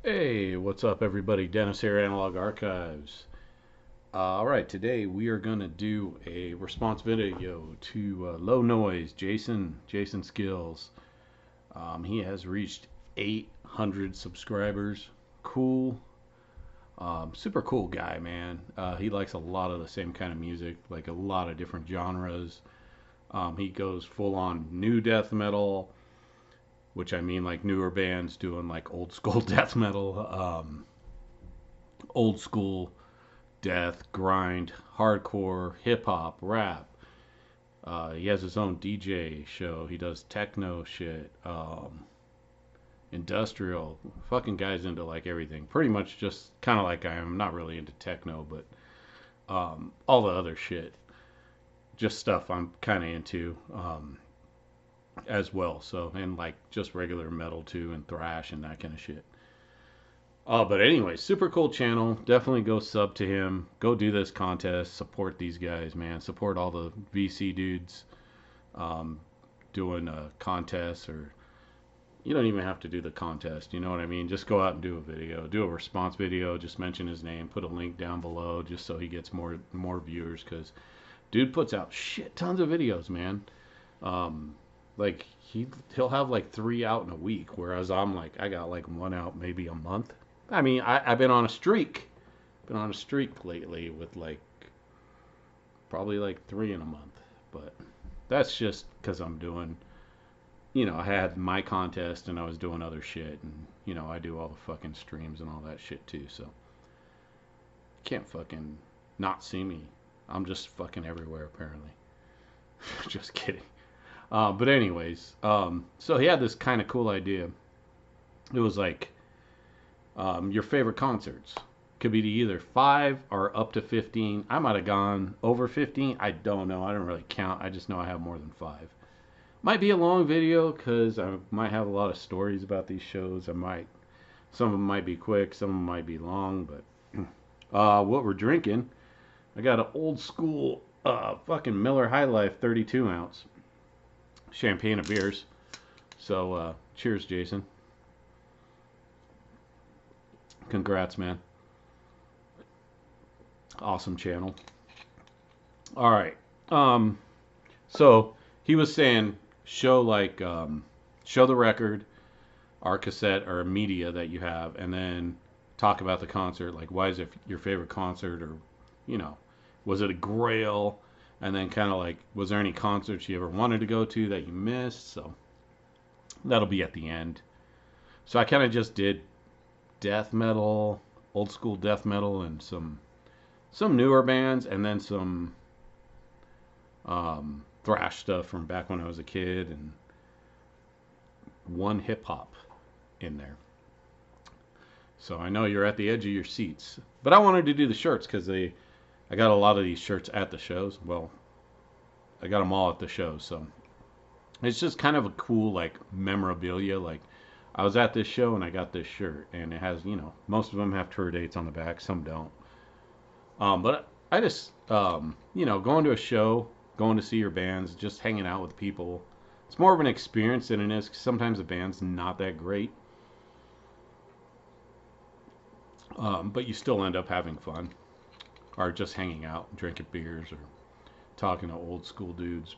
Hey, what's up, everybody? Dennis here, Analog Archives. Alright, today we are going to do a response video to Low Noise, Jason Skilz. He has reached 800 subscribers. Cool. Super cool guy, man. He likes a lot of the same kind of music, like a lot of different genres. He goes full on new death metal, which I mean like newer bands doing like old school death metal. Old school death, grind, hardcore, hip hop, rap. He has his own DJ show. He does techno shit, industrial. Fucking guys into like everything. Pretty much just kind of like I am. Not really into techno, but all the other shit. Just stuff I'm kind of into as well. So, and like just regular metal too, and thrash and that kind of shit. But anyway, super cool channel. Definitely go sub to him. Go do this contest. Support these guys, man. Support all the VC dudes um, doing contests, or you don't even have to do the contest. You know what I mean? Just go out and do a video. Do a response video. Just mention his name. Put a link down below just so he gets more viewers. Because dude puts out shit tons of videos, man. Um, like he'll have like 3 out in a week, whereas I got like 1 out maybe a month. I mean, I've been on a streak. Been on a streak lately with like probably like 3 in a month. But that's just because I'm doing, I had my contest and I was doing other shit. And, I do all the fucking streams and all that shit too. So can't fucking not see me. I'm just fucking everywhere apparently. Just kidding. But anyways, so he had this kind of cool idea. It was like, your favorite concerts could be either 5 or up to 15. I might have gone over 15. I don't know. I don't really count. I just know I have more than 5. Might be a long video because I might have a lot of stories about these shows. Some of them might be quick, some of them might be long. But what we're drinking, I got an old school fucking Miller High Life 32 ounce champagne of beers. So cheers, Jason. Congrats, man. Awesome channel. All right. So he was saying show the record, our cassette or media that you have, and then talk about the concert. Like, why is it your favorite concert, or you know, was it a grail? And then kind of like, was there any concerts you ever wanted to go to that you missed? So that'll be at the end. So I kind of just did death metal, old school death metal, and some newer bands, and then some thrash stuff from back when I was a kid, and one hip hop in there. So I know you're at the edge of your seats, but I wanted to do the shirts because I got a lot of these shirts at the shows. Well, I got them all at the shows, so it's just kind of a cool like memorabilia. Like, I was at this show and I got this shirt, and it has, most of them have tour dates on the back, some don't. But I just, going to a show, going to see your bands, just hanging out with people, it's more of an experience than it is. 'Cause sometimes the band's not that great, but you still end up having fun, or just hanging out, drinking beers, or talking to old school dudes,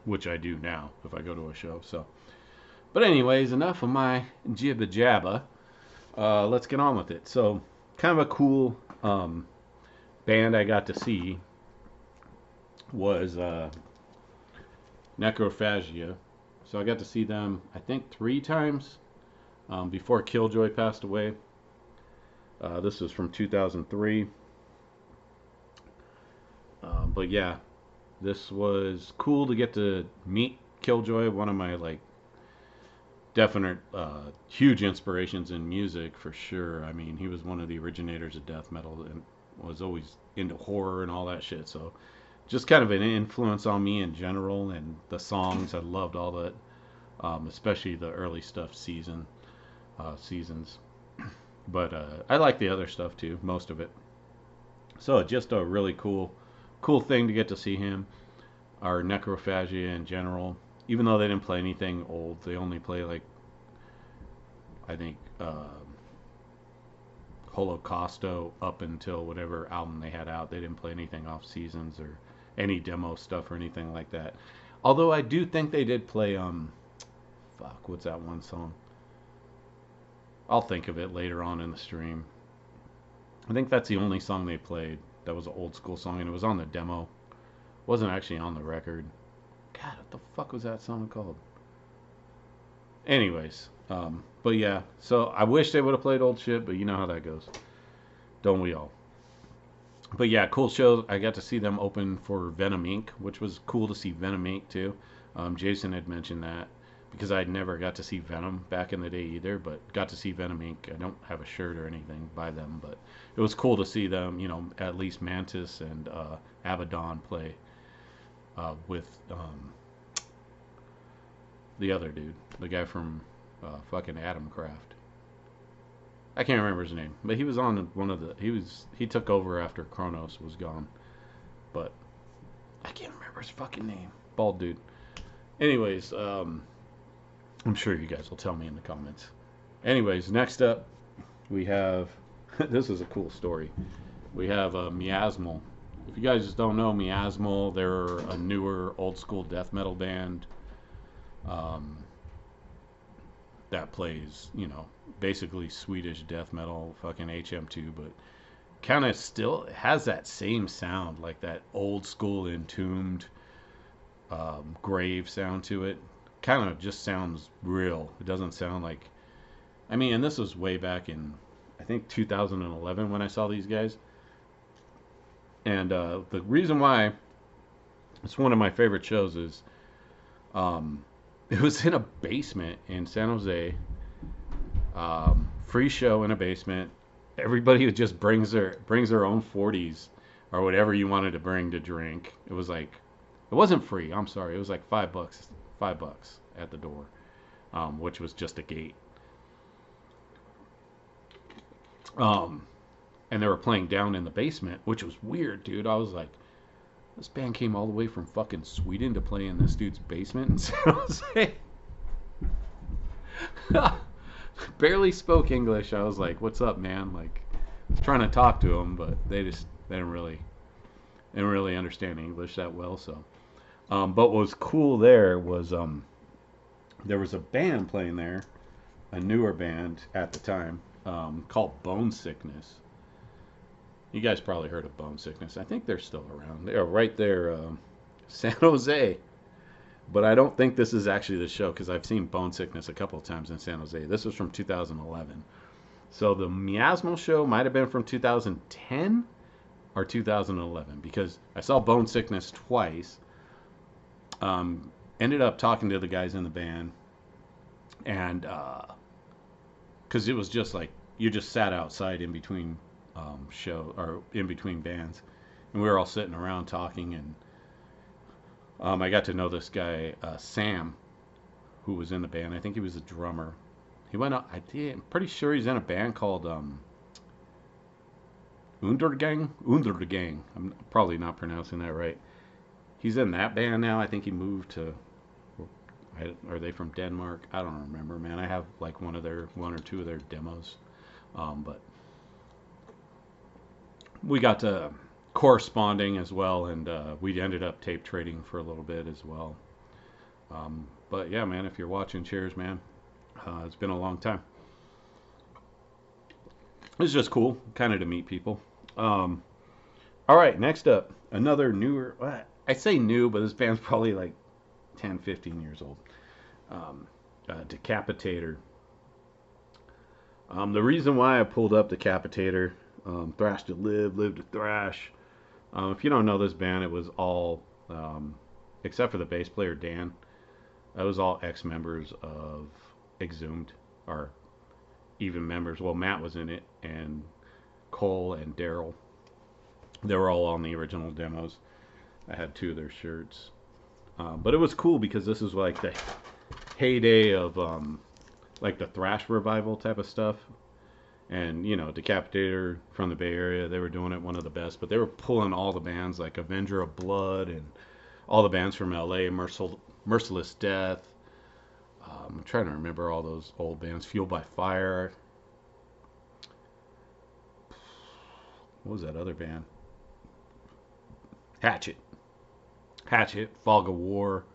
which I do now if I go to a show. So, but anyways, enough of my jibba jabba. Let's get on with it. So, kind of a cool band I got to see was Necrophagia. So I got to see them, I think, 3 times before Killjoy passed away. This was from 2003. But yeah, this was cool to get to meet Killjoy, one of my like definite huge inspirations in music for sure. I mean, he was one of the originators of death metal and was always into horror and all that shit. So just kind of an influence on me in general, and the songs, I loved all that, especially the early stuff, seasons. But I like the other stuff too, most of it. So just a really cool thing to get to see him, or Necrophagia in general. Even though they didn't play anything old, they only play like I think Holocausto up until whatever album they had out. They didn't play anything off seasons or any demo stuff or anything like that. Although I do think they did play fuck, what's that one song? I'll think of it later on in the stream. I think that's the only song they played that was an old school song, and it was on the demo. It wasn't actually on the record. God, what the fuck was that song called? Anyways, but yeah, so I wish they would have played old shit, but you know how that goes. Don't we all? But yeah, cool show. I got to see them open for Venom Inc., which was cool to see Venom Inc. too. Jason had mentioned that because I never got to see Venom back in the day either, but got to see Venom Inc. I don't have a shirt or anything by them, but it was cool to see them, you know, at least Mantis and Abaddon play with the other dude, the guy from fucking Atom Craft. I can't remember his name, but he was on one of the. He took over after Kronos was gone, but I can't remember his fucking name. Bald dude. Anyways, I'm sure you guys will tell me in the comments. Anyways, next up we have. This is a cool story. We have Miasmal. If you guys just don't know Miasmal, they're a newer, old school death metal band. That plays, you know, basically Swedish death metal, fucking HM2, but kind of still has that same sound, like that old school Intuned grave sound to it. Kind of just sounds real. It doesn't sound like, I mean, and this was way back in, I think 2011 when I saw these guys. And the reason why it's one of my favorite shows is it was in a basement in San Jose. Free show in a basement. Everybody just brings their own 40s or whatever you wanted to bring to drink. It was like, it wasn't free. I'm sorry. It was like $5 at the door, which was just a gate. And they were playing down in the basement, which was weird, dude. I was like, this band came all the way from fucking Sweden to play in this dude's basement in San Jose. Barely spoke English. I was like, what's up, man? Like, I was trying to talk to them, but they didn't really understand English that well. So, but what was cool there was there was a band playing there, a newer band at the time, called Bone Sickness. You guys probably heard of Bone Sickness. I think they're still around. They're right there, San Jose. But I don't think this is actually the show because I've seen Bone Sickness a couple of times in San Jose. This was from 2011. So the Miasmal show might have been from 2010 or 2011 because I saw Bone Sickness twice. Ended up talking to the guys in the band. And because it was just like you just sat outside in between show or in between bands, and we were all sitting around talking, and I got to know this guy Sam, who was in the band. I think he was a drummer. He went out. I'm pretty sure he's in a band called Undergang. I'm probably not pronouncing that right. He's in that band now. I think he moved to. Are they from Denmark? I don't remember, man. I have like one or two of their demos, but we got to corresponding as well, and we ended up tape trading for a little bit as well. But yeah, man, if you're watching, cheers, man. It's been a long time. It's just cool, kind of to meet people. All right, next up, another newer. I say new, but this band's probably like 10, 15 years old. Decapitator. The reason why I pulled up Decapitator, Thrash to live to thrash. If you don't know this band, it was all, except for the bass player Dan, it was all ex-members of Exhumed, or even members. Well, Matt was in it, and Cole and Daryl. They were all on the original demos. I had 2 of their shirts. But it was cool because this was like the heyday of like the thrash revival type of stuff. And, you know, Decapitator from the Bay Area, they were doing it one of the best. But they were pulling all the bands like Avenger of Blood and all the bands from LA, Merciless Death, I'm trying to remember all those old bands. Fueled by Fire. What was that other band? Hatchet. Hatchet. Fog of War.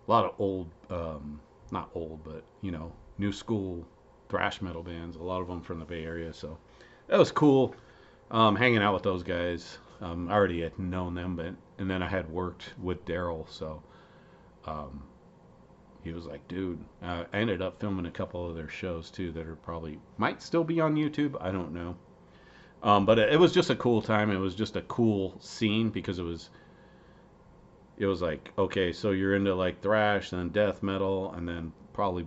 A lot of old, not old, but new school thrash metal bands. A lot of them from the Bay Area. So that was cool. Hanging out with those guys. I already had known them, and then I had worked with Daryl, so he was like, dude. I ended up filming a couple of their shows too that are probably might still be on YouTube. I don't know. But it was just a cool time. It was just a cool scene because it was like, okay, so you're into like thrash, then death metal, and then probably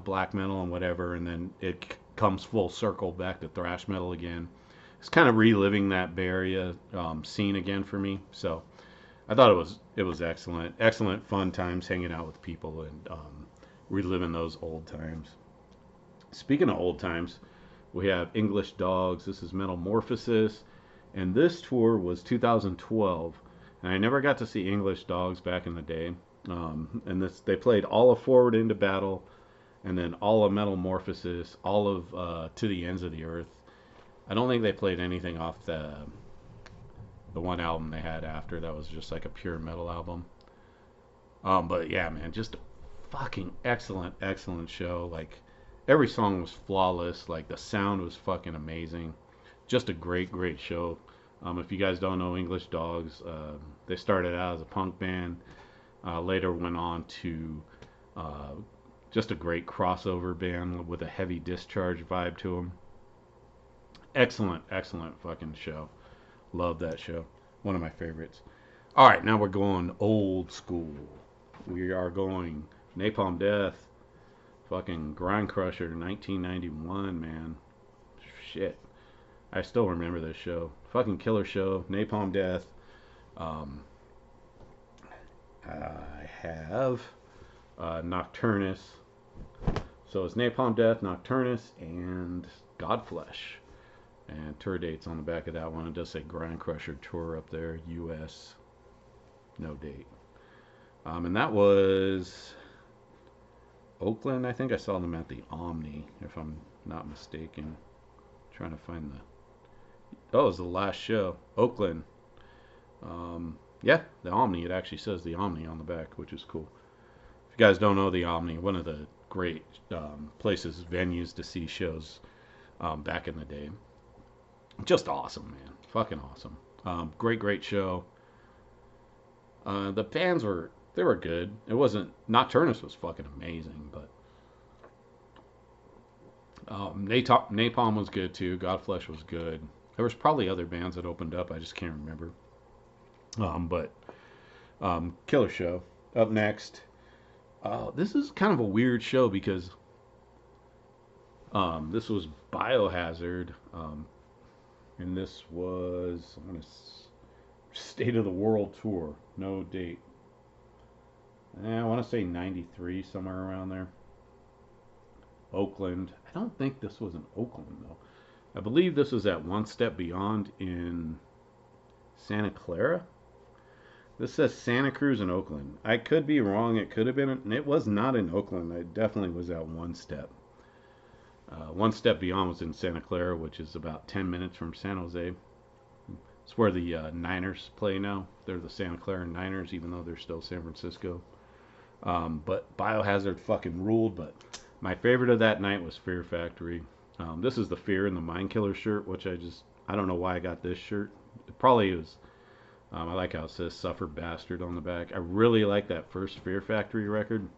black metal and whatever, and then it comes full circle back to thrash metal again. It's kind of reliving that Bay Area scene again for me. So I thought it was excellent, excellent fun times hanging out with people and reliving those old times. Speaking of old times, we have English Dogs. This is Metamorphosis, and this tour was 2012. And I never got to see English Dogs back in the day. And they played all of Forward into Battle, and then all of Metamorphosis, all of To the Ends of the Earth. I don't think they played anything off the one album they had after. That was just like a pure metal album. But yeah, man, just a fucking excellent, excellent show. Like every song was flawless. Like the sound was fucking amazing. Just a great, great show. If you guys don't know English Dogs, they started out as a punk band. Later went on to just a great crossover band with a heavy Discharge vibe to them. Excellent, excellent fucking show. Love that show. One of my favorites. All right, now we're going old school. We are going Napalm Death, fucking Grind Crusher, 1991, man. Shit. I still remember this show. Fucking killer show. Napalm Death. I have Nocturnus. So it's Napalm Death, Nocturnus, and Godflesh. And tour dates on the back of that one. It does say Grind Crusher Tour up there, U.S. No date. And that was Oakland. I think I saw them at the Omni, if I'm not mistaken. Trying to find the... Oh, it was the last show. Oakland. Yeah, the Omni. It actually says the Omni on the back, which is cool. If you guys don't know the Omni, one of the great places, venues to see shows back in the day. Just awesome, man. Fucking awesome. Great, great show. The bands were good. It wasn't... Nocturnus was fucking amazing, but... Napalm was good too. Godflesh was good. There was probably other bands that opened up. I just can't remember. But killer show. Up next, this is kind of a weird show because this was Biohazard, and this was State of the World tour. No date. I want to say 93, somewhere around there. Oakland. I don't think this was in Oakland though. I believe this was at One Step Beyond in Santa Clara. This says Santa Cruz in Oakland. I could be wrong. It could have been. It was not in Oakland. It definitely was at One Step. One Step Beyond was in Santa Clara, which is about 10 minutes from San Jose. It's where the Niners play now. They're the Santa Clara Niners, even though they're still San Francisco. But Biohazard fucking ruled. But my favorite of that night was Fear Factory. This is the Fear and the Mind Killer shirt, which I don't know why I got this shirt. It probably was, I like how it says Suffer Bastard on the back. I really like that first Fear Factory record.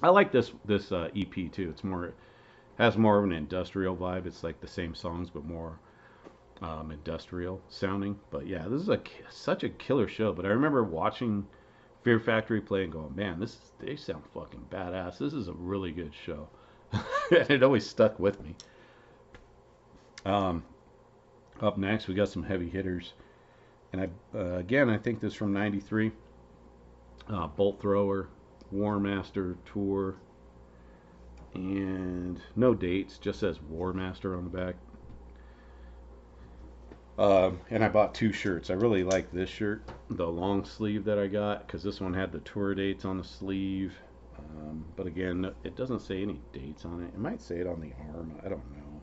I like this EP too. Has more of an industrial vibe. It's like the same songs, but more industrial sounding. But yeah, this is such a killer show. But I remember watching Fear Factory play and going, man, they sound fucking badass. This is a really good show. And it always stuck with me. Up next, we got some heavy hitters. And I think this is from 93. Bolt Thrower, War Master Tour. And no dates, just says War Master on the back. And I bought 2 shirts. I really like this shirt, the long sleeve that I got, because this one had the tour dates on the sleeve. But again, it doesn't say any dates on it. It might say it on the arm. I don't know.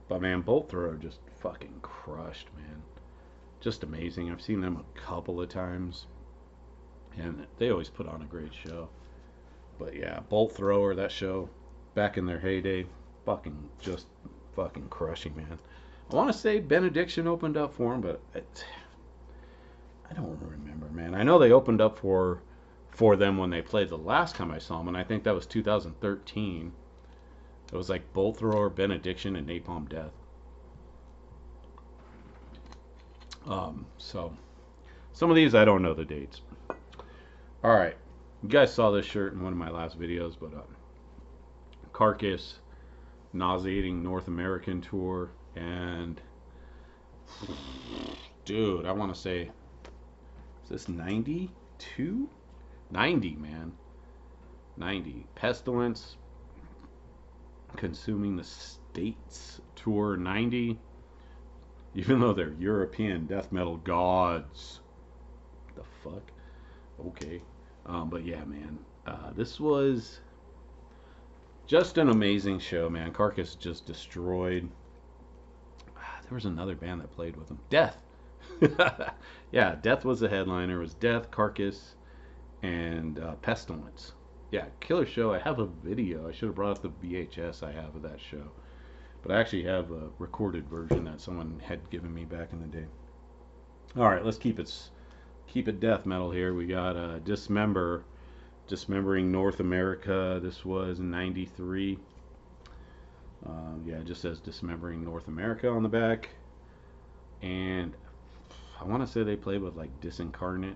But man, Bolt Thrower just fucking crushed, man. Just amazing. I've seen them a couple of times, and they always put on a great show. But yeah, Bolt Thrower, that show, back in their heyday, fucking just fucking crushing, man. I want to say Benediction opened up for them, but I don't remember, man. I know they opened up for them when they played the last time I saw them, and I think that was 2013. It was like Bolt Thrower, Benediction, and Napalm Death. So some of these I don't know the dates. All right, you guys saw this shirt in one of my last videos, but Carcass, nauseating North American tour, and dude, I want to say, is this 92? 90, man. 90. Pestilence, Consuming the States tour 90. Even though they're European death metal gods. The fuck? Okay. But yeah, man. This was just an amazing show, man. Carcass just destroyed. There was another band that played with them. Death. Yeah, Death was the headliner. It was Death, Carcass, and Pestilence. Yeah, killer show. I have a video. I should have brought up the VHS I have of that show. But I actually have a recorded version that someone had given me back in the day. All right, let's keep it death metal here. We got Dismembering North America. This was 93. Yeah, it just says Dismembering North America on the back. And I want to say they played with like Disincarnate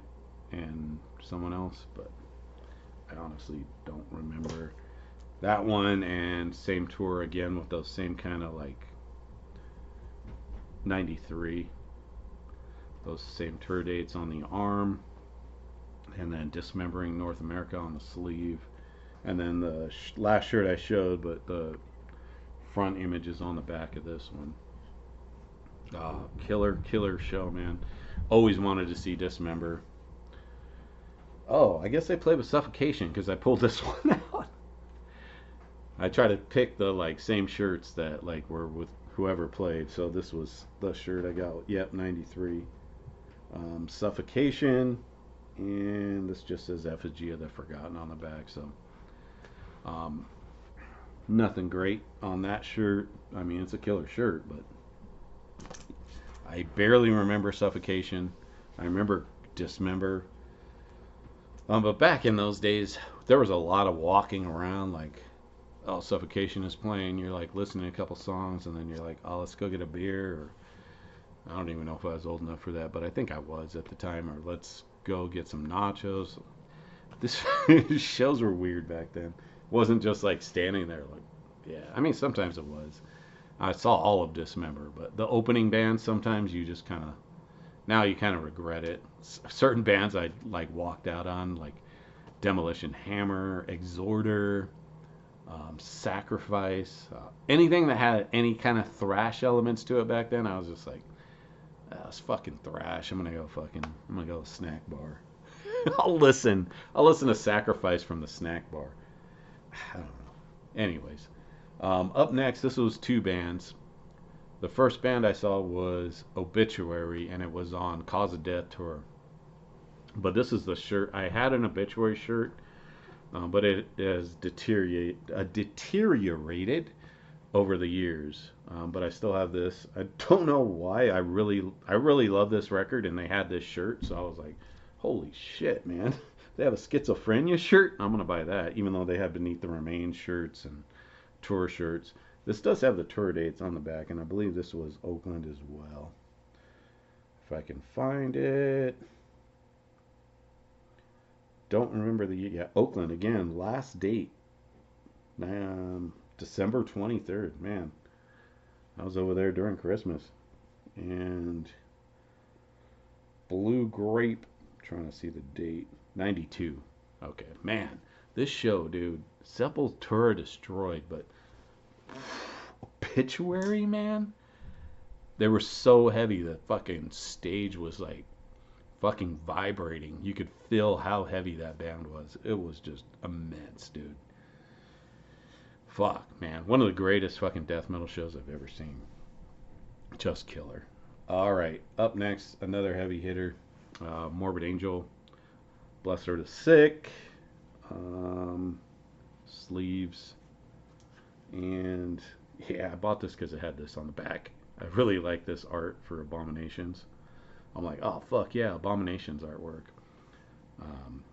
and someone else, but I honestly don't remember that one. And same tour again with those same kind of like 93, those same tour dates on the arm, and then Dismembering North America on the sleeve, and then the last shirt I showed, but the front image is on the back of this one. Killer show, man. Always wanted to see Dismember. Oh, I guess they played with Suffocation because I pulled this one out. I try to pick the like same shirts that like were with whoever played. So this was the shirt I got. Yep, 93. Suffocation, and this just says Effigy of the Forgotten on the back. So nothing great on that shirt. I mean, it's a killer shirt, but I barely remember Suffocation. I remember Dismember. But back in those days, there was a lot of walking around, like, oh, Suffocation is playing. You're like listening to a couple songs, and then you're like, oh, let's go get a beer. Or I don't even know if I was old enough for that, but I think I was at the time. Or let's go get some nachos. This shows were weird back then. It wasn't just like standing there, like, yeah. I mean, sometimes it was. I saw all of Dismember, but the opening band, sometimes you just kind of, now you kind of regret it. Certain bands I like walked out on, like Demolition Hammer, Exhorter, Sacrifice, anything that had any kind of thrash elements to it back then. I was just like, it's fucking thrash. I'm gonna go to Snack Bar. I'll listen to Sacrifice from the Snack Bar. I don't know. Anyways, up next, this was two bands. The first band I saw was Obituary, and it was on Cause of Death tour. But this is the shirt. I had an Obituary shirt, but it has deteriorated over the years. But I still have this. I don't know why. I really love this record, and they had this shirt, so I was like, holy shit, man. They have a Schizophrenia shirt? I'm going to buy that, even though they have Beneath the Remains shirts and tour shirts. This does have the tour dates on the back, and I believe this was Oakland as well. If I can find it. Don't remember Oakland again. Last date. December 23rd. Man, I was over there during Christmas. And Blue Grape. I'm trying to see the date. 92. Okay, man. This show, dude. Sepultura destroyed, but Obituary, man, they were so heavy the fucking stage was like fucking vibrating. You could feel how heavy that band was. It was just immense, dude. Fuck, man. One of the greatest fucking death metal shows I've ever seen. Just killer. All right, up next, another heavy hitter, Morbid Angel, Blessed Are the Sick, sleeves, and yeah, I bought this because it had this on the back. I really like this art for Abominations. I'm like, oh fuck yeah, Abominations artwork. Um,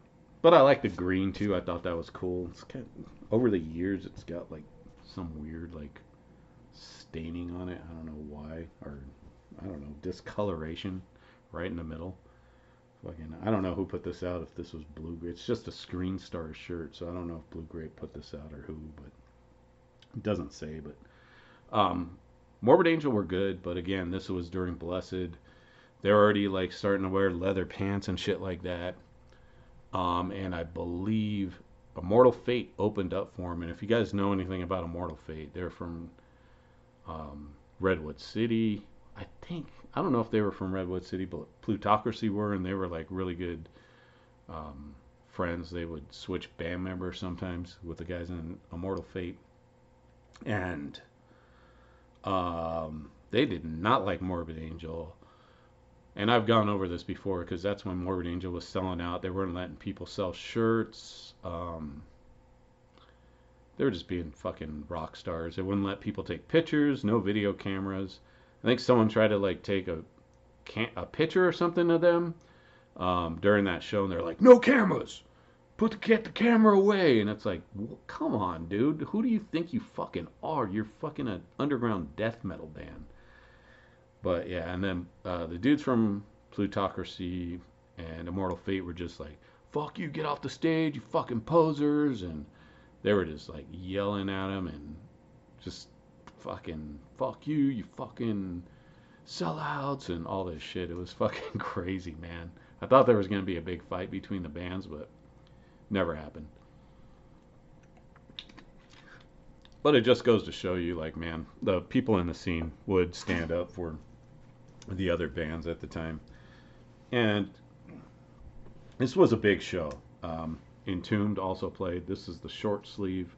but I like the green too. I thought that was cool. It's kind of, over the years, it's got like some weird like staining on it. I don't know why, or I don't know, discoloration right in the middle. Fucking, I don't know who put this out. If this was Blue Grape, it's just a Screen Star shirt, so I don't know if Blue Grape put this out or who, but it doesn't say. But Morbid Angel were good, but again, this was during Blessed. They're already like starting to wear leather pants and shit like that. And I believe Immortal Fate opened up for them. And if you guys know anything about Immortal Fate, they're from Redwood City. I don't know if they were from Redwood City, but Plutocracy were, and they were like really good friends. They would switch band members sometimes with the guys in Immortal Fate. And they did not like Morbid Angel. And I've gone over this before because that's when Morbid Angel was selling out. They weren't letting people sell shirts. They were just being fucking rock stars. They wouldn't let people take pictures, no video cameras. I think someone tried to like take a picture or something of them during that show, and they're like, "No cameras! Get the camera away!" And it's like, well, come on, dude. Who do you think you fucking are? You're fucking an underground death metal band. But yeah, and then the dudes from Plutocracy and Immortal Fate were just like, "Fuck you! Get off the stage, you fucking posers!" And they were just like yelling at him and just fucking fuck you, you fucking sellouts and all this shit. It was fucking crazy, man. I thought there was going to be a big fight between the bands, but never happened. But it just goes to show you, like, man, the people in the scene would stand up for the other bands at the time. And this was a big show. Intuned also played. This is the short sleeve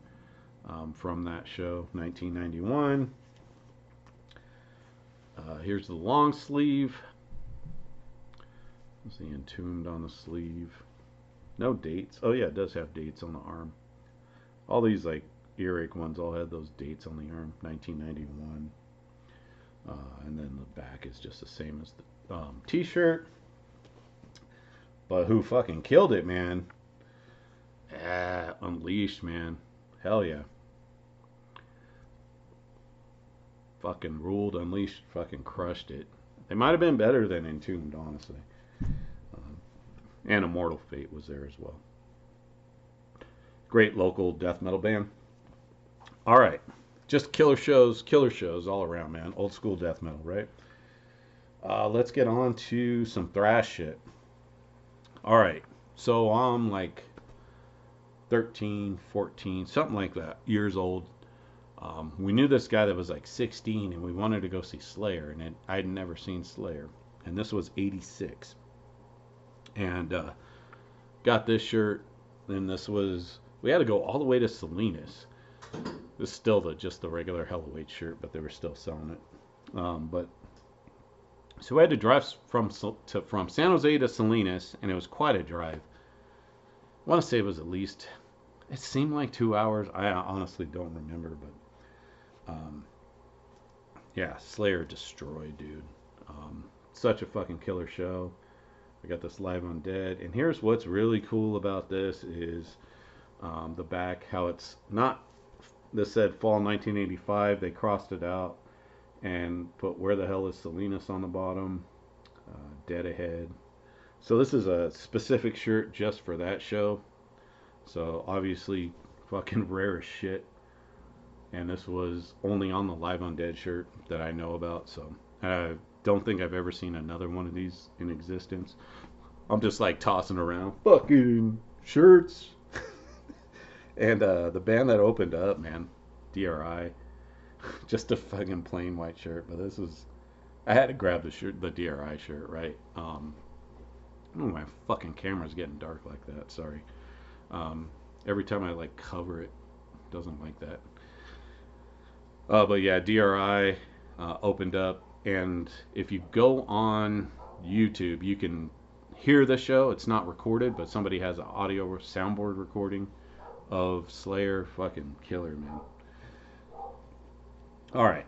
from that show, 1991. Here's the long sleeve. Let's see, Entombed on the sleeve. No dates. Oh yeah, it does have dates on the arm. All these like earache ones all had those dates on the arm. 1991. And then the back is just the same as the t-shirt. But who fucking killed it, man? Unleashed, man. Hell yeah. Fucking ruled. Unleashed fucking crushed it. They might have been better than Entombed, honestly. And Immortal Fate was there as well. Great local death metal band. Alright. Just killer shows all around, man. Old school death metal, right? Let's get on to some thrash shit. Alright. So I'm like 13, 14, something like that, years old. We knew this guy that was like 16, and we wanted to go see Slayer, and I had never seen Slayer. And this was 86. And got this shirt. Then this was, we had to go all the way to Salinas. This is still just the regular Helloweight shirt, but they were still selling it. But so we had to drive from San Jose to Salinas, and it was quite a drive. I want to say it was at least, it seemed like 2 hours. I honestly don't remember, but yeah, Slayer destroyed, dude. Such a fucking killer show. We got this Live Undead, and here's what's really cool about this is the back, how it's not, this said fall 1985, they crossed it out and put Where the Hell is Salinas on the bottom, Dead Ahead. So this is a specific shirt just for that show, so obviously fucking rare as shit, and this was only on the Live Undead shirt that I know about, so I don't think I've ever seen another one of these in existence. I'm just like tossing around fucking shirts. And the band that opened up, man, DRI, just a fucking plain white shirt, but this was, I had to grab the shirt, the DRI shirt, right? Oh, my fucking camera's getting dark like that. Sorry. Um, every time I like cover it, it doesn't like that. But yeah, DRI opened up, and if you go on YouTube, you can hear the show. It's not recorded, but somebody has an audio soundboard recording of Slayer. Fucking killer, man. All right.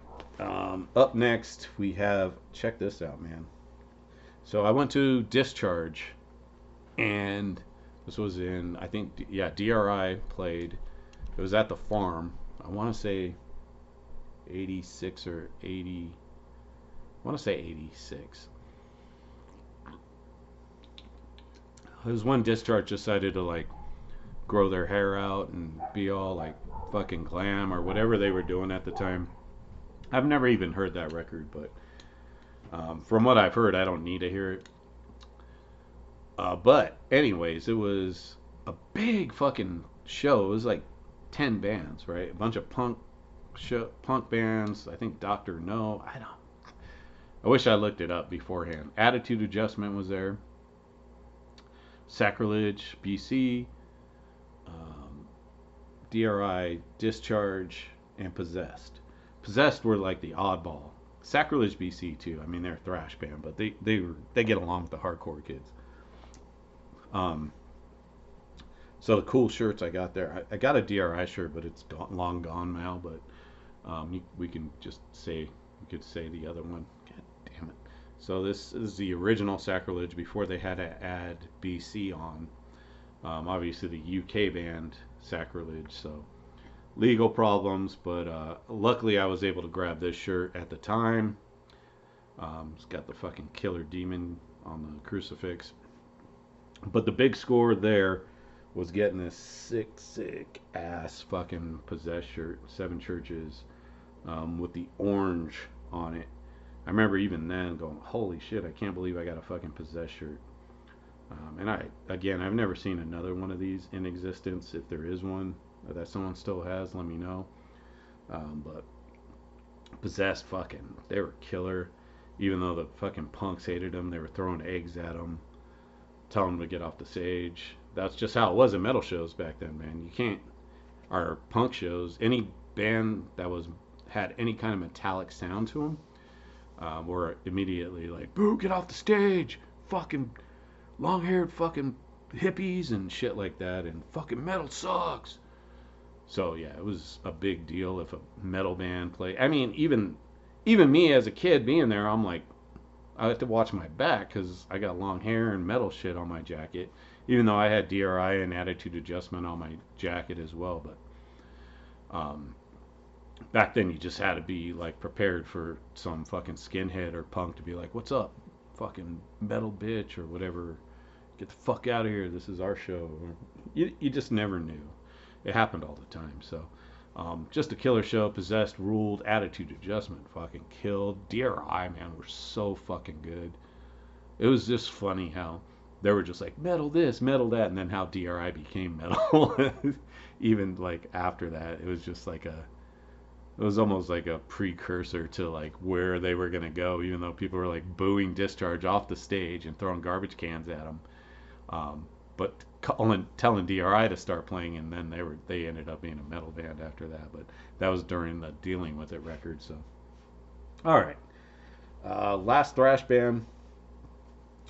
Up next, we have, check this out, man. So I went to Discharge, and this was in, I think, yeah, DRI played. It was at the farm. I want to say 86 or 80. I want to say 86. It was when Discharge decided to like grow their hair out and be all like fucking glam or whatever they were doing at the time. I've never even heard that record, but from what I've heard, I don't need to hear it. But anyways, it was a big fucking show. It was like 10 bands, right? A bunch of punk bands. I think Doctor No. I don't. I wish I looked it up beforehand. Attitude Adjustment was there. Sacrilege, BC, DRI, Discharge, and Possessed. Possessed were like the oddball. Sacrilege, BC too. I mean, they're a thrash band, but they get along with the hardcore kids. Um, so the cool shirts I got there, I got a DRI shirt, but it's long gone now. But we can just say we could say the other one. God damn it. So this is the original Sacrilege before they had to add BC on. Obviously the UK band Sacrilege, so legal problems, but luckily I was able to grab this shirt at the time. It's got the fucking killer demon on the crucifix. But the big score there was getting this sick ass fucking Possessed shirt, Seven Churches, with the orange on it. I remember even then going, holy shit, I can't believe I got a fucking Possessed shirt. And I've never seen another one of these in existence. If there is one that someone still has, let me know. But Possessed, fucking, they were killer. Even though the fucking punks hated them, they were throwing eggs at them, telling them to get off the stage. That's just how it was at metal shows back then, man. You can't, or punk shows, any band that had any kind of metallic sound to them, were immediately like, boo, get off the stage, fucking long-haired fucking hippies and shit like that, and fucking metal sucks. So yeah, it was a big deal if a metal band played. I mean, even me as a kid being there, I'm like, I have to watch my back because I got long hair and metal shit on my jacket. Even though I had DRI and Attitude Adjustment on my jacket as well, but back then you just had to be like prepared for some fucking skinhead or punk to be like, "What's up, fucking metal bitch," or whatever. Get the fuck out of here. This is our show. You just never knew. It happened all the time. So just a killer show. Possessed ruled. Attitude Adjustment fucking killed. DRI, man, were so fucking good. It was just funny how they were just like metal this, metal that, and then how DRI became metal. Even like after that, it was just like it was almost like a precursor to like where they were gonna go. Even though people were like booing Discharge off the stage and throwing garbage cans at them, but telling DRI to start playing, and then they ended up being a metal band after that. But that was during the Dealing With It record. So, all right, last thrash band.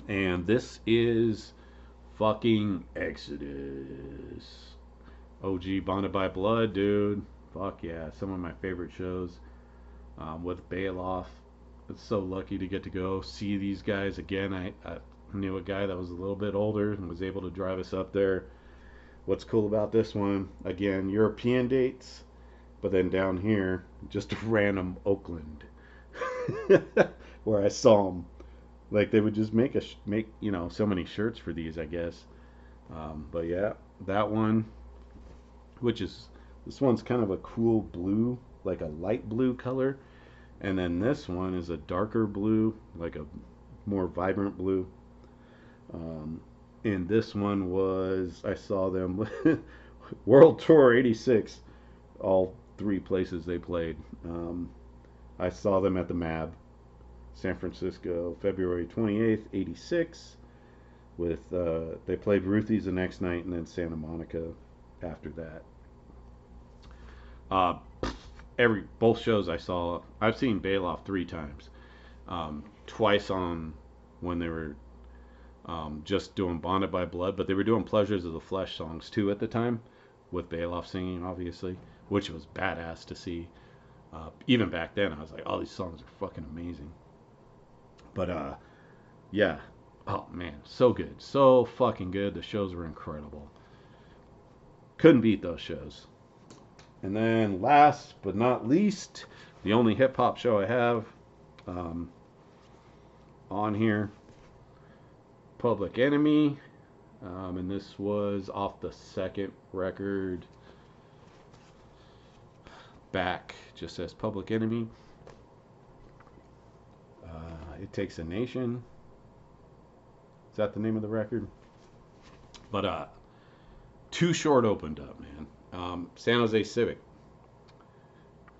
And this is fucking Exodus. OG Bonded by Blood, dude. Fuck yeah. Some of my favorite shows with Bailoff. I'm so lucky to get to go see these guys again. I knew a guy that was a little bit older and was able to drive us up there. What's cool about this one, again, European dates, but then down here, just random Oakland, where I saw them. Like they would just make so many shirts for these, I guess. But yeah, that one, this one's kind of a cool blue, like a light blue color, and then this one is a darker blue, like a more vibrant blue. And this one I saw them World Tour '86, all three places they played. I saw them at the MAB. San Francisco, February 28th, 86. with they played Ruthie's the next night and then Santa Monica after that. Uh, every both shows I saw, I've seen Bailoff 3 times. Twice on when they were just doing Bonded by Blood, but they were doing Pleasures of the Flesh songs too at the time, with Bailoff singing, obviously, which was badass to see. Even back then, I was like, "Oh, these songs are fucking amazing." But yeah, oh man, so good, so fucking good. The shows were incredible. Couldn't beat those shows. And then last but not least, the only hip hop show I have um, on here, Public Enemy. And this was off the second record. Back just says Public Enemy. It Takes a Nation. Is that the name of the record? But Too Short opened up, man. San Jose Civic.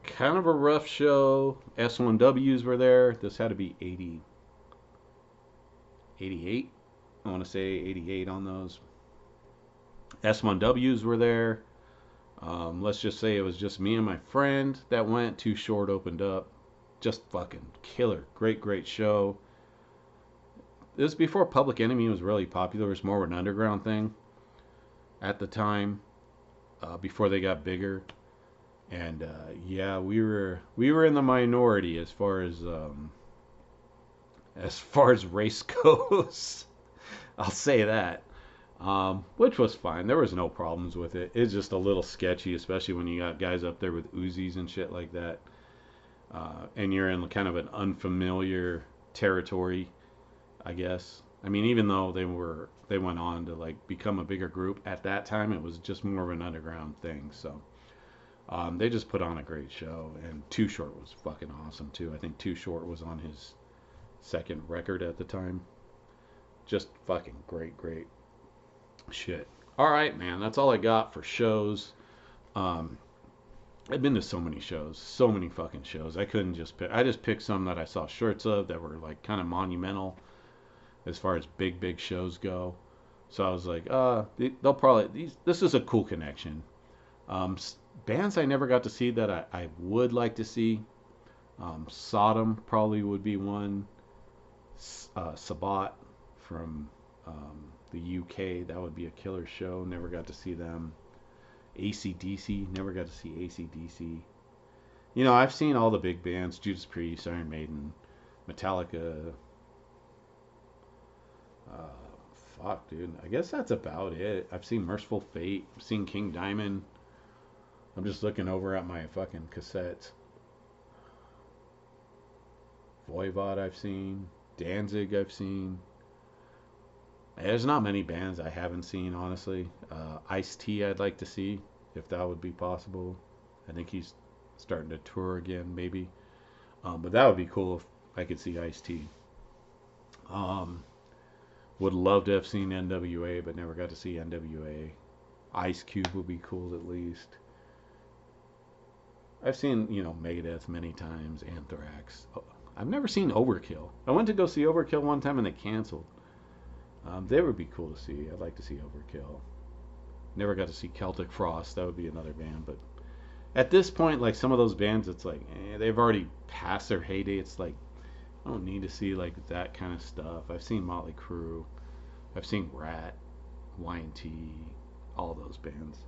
Kind of a rough show. S1Ws were there. This had to be 80, 88. I want to say 88 on those. S1Ws were there. Let's just say it was just me and my friend that went. Too Short opened up. Just fucking killer. Great, great show. This was before Public Enemy was really popular. It was more of an underground thing at the time, before they got bigger. And yeah, we were in the minority as far as race goes. I'll say that. Which was fine. There was no problems with it. It's just a little sketchy, especially when you got guys up there with Uzis and shit like that. And you're in kind of an unfamiliar territory, I guess. I mean, even though they went on to like become a bigger group at that time, it was just more of an underground thing. So they just put on a great show, and Too Short was fucking awesome too. I think Too Short was on his second record at the time. Just fucking great, great shit. All right, man. That's all I got for shows. I've been to so many shows, so many fucking shows. I couldn't just pick. I just picked some that I saw shorts of that were like kind of monumental as far as big shows go. So I was like, they'll probably this is a cool connection. Bands I never got to see that I would like to see. Sodom probably would be one. Sabat from the UK, that would be a killer show. Never got to see them. AC/DC, never got to see AC/DC. You know, I've seen all the big bands: Judas Priest, Iron Maiden, Metallica. Fuck, dude. I guess that's about it. I've seen Merciful Fate. I've seen King Diamond. I'm just looking over at my fucking cassettes. Voivod I've seen. Danzig I've seen. There's not many bands I haven't seen, honestly. Ice-T I'd like to see, if that would be possible. I think he's starting to tour again, maybe. But that would be cool if I could see Ice-T. Would love to have seen NWA, but never got to see NWA. Ice Cube would be cool at least. I've seen, Megadeth many times, and Thrash. I've never seen Overkill. I went to go see Overkill one time and they canceled. They would be cool to see. I'd like to see Overkill. Never got to see Celtic Frost. That would be another band. But at this point, like some of those bands, it's like they've already passed their heyday. It's like I don't need to see like that kind of stuff. I've seen Motley Crue. I've seen Rat, Y&T, all those bands.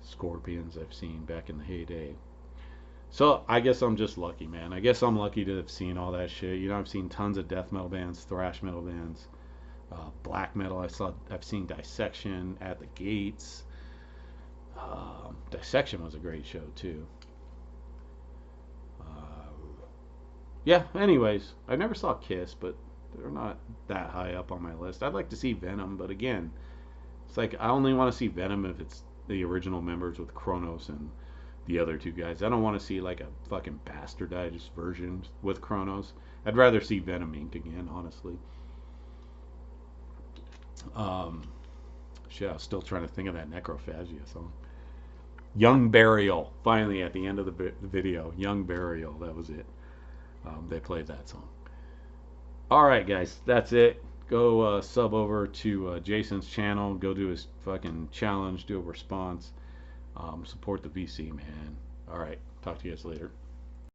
Scorpions I've seen back in the heyday. So I guess I'm just lucky, man. I guess I'm lucky to have seen all that shit. I've seen tons of death metal bands, thrash metal bands. Black metal, I've seen Dissection, At the Gates. Dissection was a great show too. Yeah, anyways, I never saw Kiss, but they're not that high up on my list. I'd like to see Venom, but again, it's like I only want to see Venom if it's the original members with Kronos and the other two guys. I don't want to see like a fucking bastardized version with Kronos. I'd rather see Venom Inc. again, honestly. Shit, I was still trying to think of that Necrophagia song. Young Burial. Finally, at the end of the video, Young Burial. That was it. They played that song. All right, guys, that's it. Go sub over to Jason's channel. Go do his fucking challenge. Do a response. Support the VC, man. All right. Talk to you guys later.